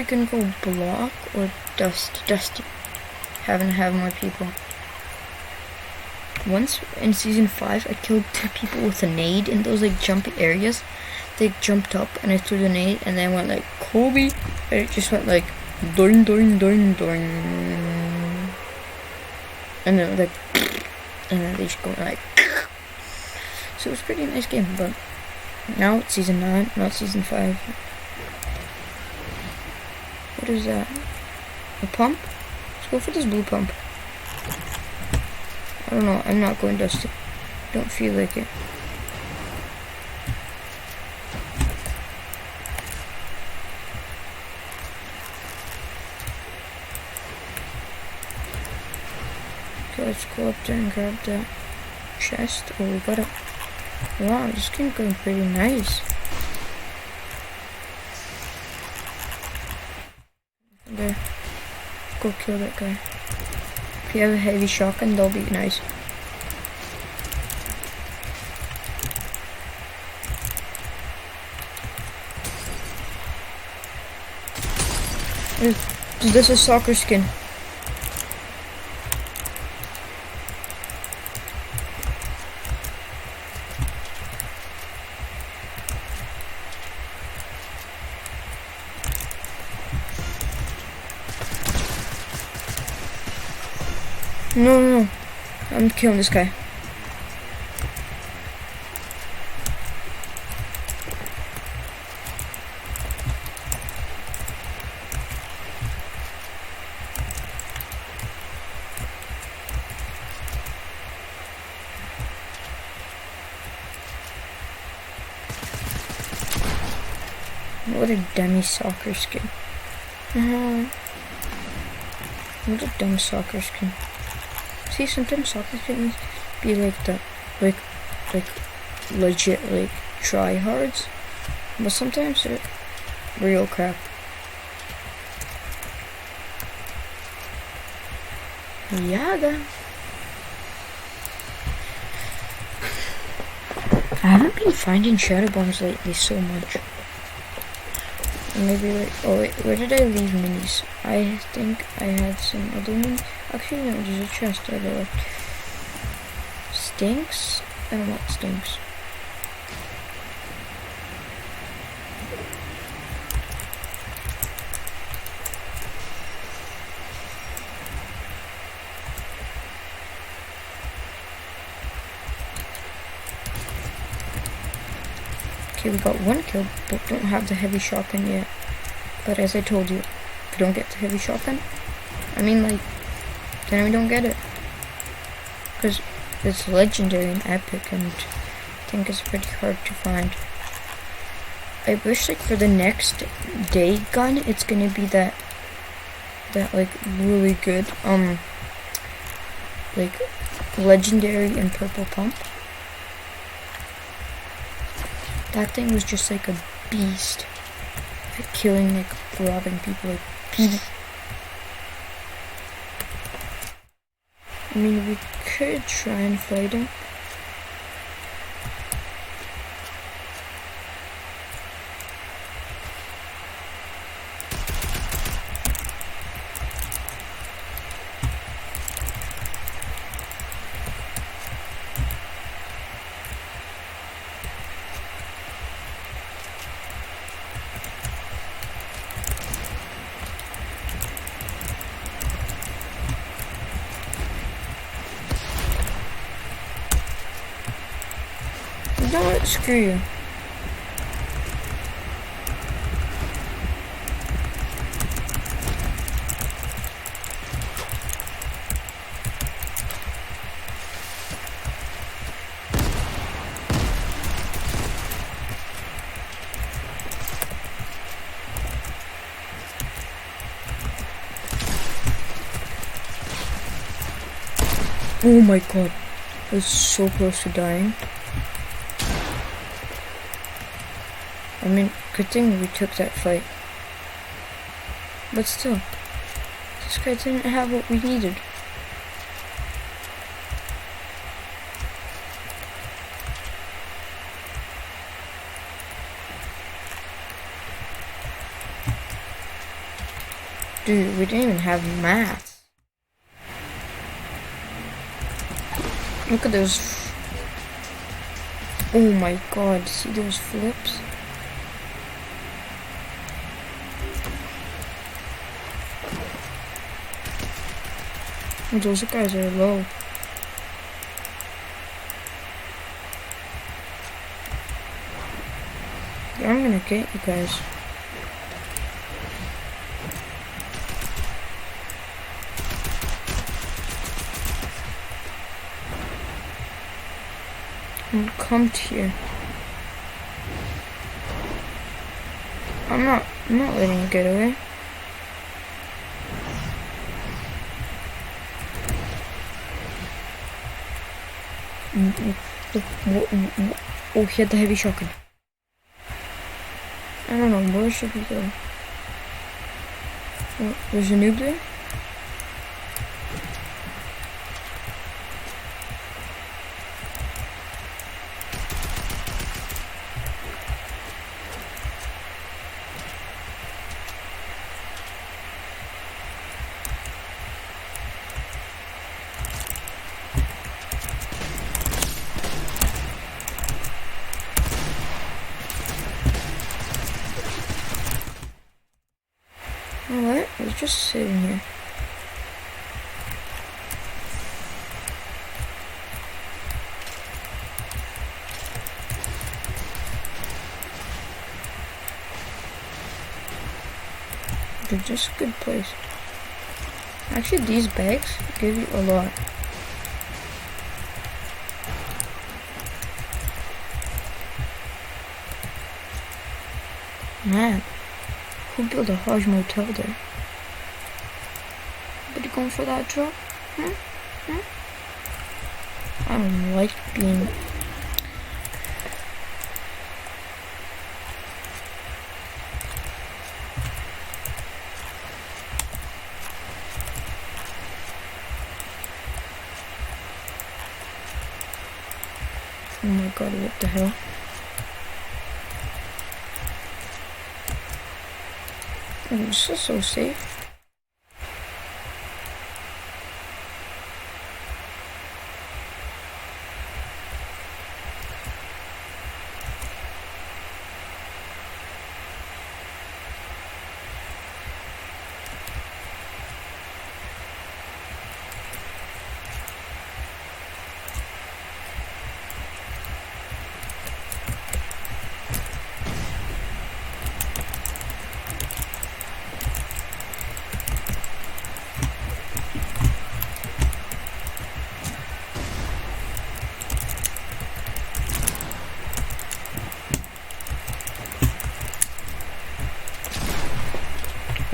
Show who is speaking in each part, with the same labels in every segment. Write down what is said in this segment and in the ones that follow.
Speaker 1: we can go block or dusty. Having to have more people. Once in season 5, I killed 2 people with a nade in those like jumpy areas. They jumped up and I threw the nade and then went like Kobe, and it just went like doing, and then like, and then they just go like. So it was a pretty nice game, but now it's season 9, not season 5. What is that? A pump? Let's go for this blue pump. I don't know, I'm not going dusty. Don't feel like it. Okay, let's go up there and grab that chest. Oh, we got it. Wow, this game going pretty nice. There. Go kill that guy. If you have a heavy shotgun, that'll be nice. This is soccer skin. No. I'm killing this guy. What a dummy soccer skin. What a dumb soccer skin. See, sometimes soccer skins be like the, like legit, like, tryhards. But sometimes they're real crap. Yaga. I haven't been finding shadow bombs lately so much. Maybe like, oh wait, where did I leave minis? I think I had some other minis. Actually no, there's a chest that I left. Stinks? I don't want stinks. Okay, we got 1 kill, but don't have the heavy shotgun yet. But as I told you, if we don't get the heavy shotgun, I mean like, then we don't get it. Because it's legendary and epic, and I think it's pretty hard to find. I wish like for the next day gun, it's gonna be that like really good, like legendary and purple pump. That thing was just like a beast at killing, like, robbing people, like, I mean, we could try and fight him. You know what? Screw you. Oh my god. I was so close to dying. I mean, good thing we took that fight. But still, this guy didn't have what we needed. Dude, we didn't even have math. Look at those. Oh my god, see those flips? Those guys are low. Yeah, I'm gonna get you guys. Come to here. I'm not letting you get away. Oh, he had the heavy shotgun. I don't know, where should we go? Oh, there's a noob there? Alright, we're just sitting here. They're just a good place. Actually, these bags give you a lot. Man, who built a Hajj motel there? Anybody going for that drop? I don't like being... Oh my god, what the hell? Oh, this is so safe.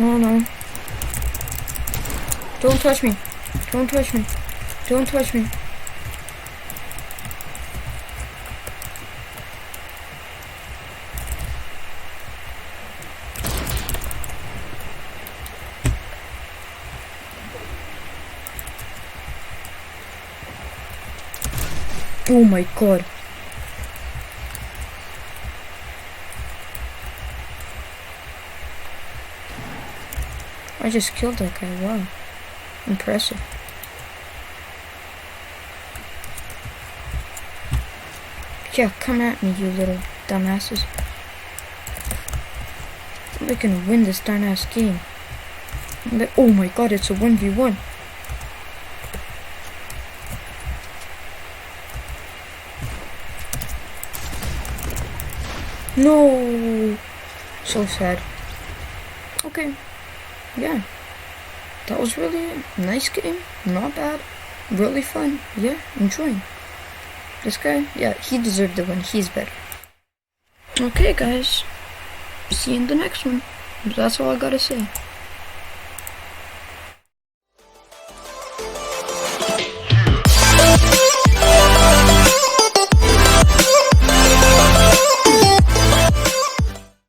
Speaker 1: Oh no. Don't touch me. Don't touch me. Don't touch me. Oh my god. I just killed that guy, wow. Impressive. Yeah, come at me, you little dumbasses. We can win this darn ass game. But, oh my god, it's a 1v1. No! So sad. Okay. Yeah, that was really a nice game, not bad, really fun, yeah, enjoying. This guy, yeah, he deserved the win, he's better. Okay guys, see you in the next one, that's all I gotta say.